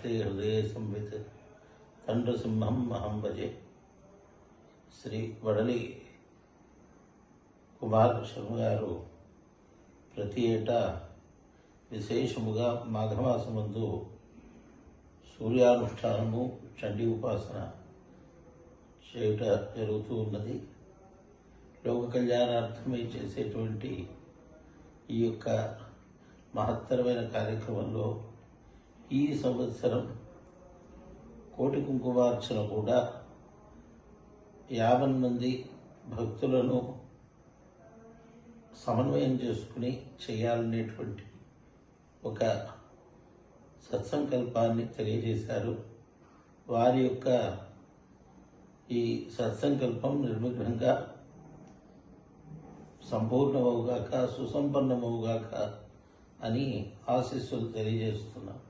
భారతే హృదయ సంవిత్ తండ్రసింహం అహం భజే. శ్రీ వడలి కుమార్ శర్మ గారు ప్రతి ఏటా విశేషముగా మాఘమాసమందు సూర్యానుష్ఠానము, చండీ ఉపాసన చేయుట జరుగుతూ ఉన్నది. లోక కళ్యాణార్థమై చేసేటువంటి ఈ యొక్క మహత్తరమైన కార్యక్రమంలో ఈ సంవత్సరం కోటి కుంకుమార్చన కూడా 50 మంది భక్తులను సమన్వయం చేసుకుని చేయాలనేటువంటి ఒక సత్సంకల్పాన్ని తెలియజేశారు. వారి యొక్క ఈ సత్సంకల్పం నిర్విఘ్నంగా సంపూర్ణమవుగాక, సుసంపన్నమవుగాక అని ఆశీస్సులు తెలియజేస్తున్నాం.